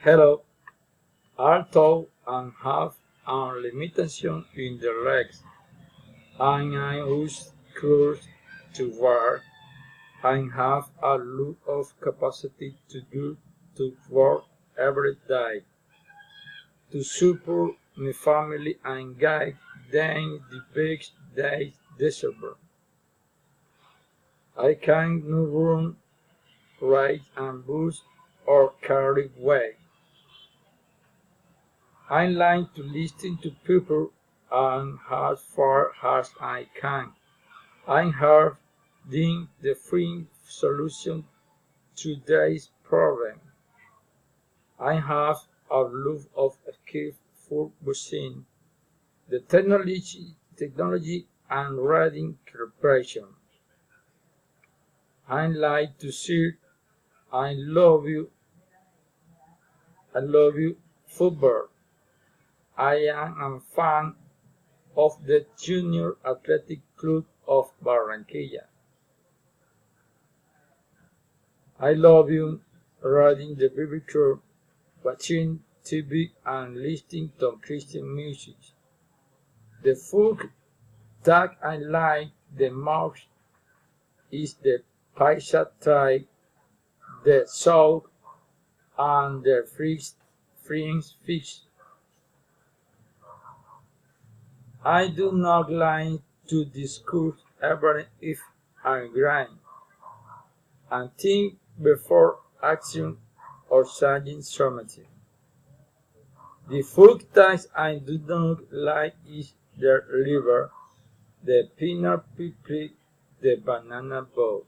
Hello, are tall and have a limitation in their legs, and I use clothes to wear, and have a lot of capacity to go to work every day, to support my family and guide them the best they deserve. I can not run, ride and boost or carry weight. I like to listen to people and as far as I can. I have the free solution to today's problem. I have a lot of skills for using the technology and reading preparation. I like to see I love you I love you football. I am a fan of the Junior Athletic Club of Barranquilla. I love you riding the bicycle, watching TV and listening to Christian music. The food that I like the most is the paisa Thai, the salt, and the fresh fish. I do not like to discuss everything if I grind and think before action or saying something. The food that I do not like is the liver, the peanut pickle, the banana bowl.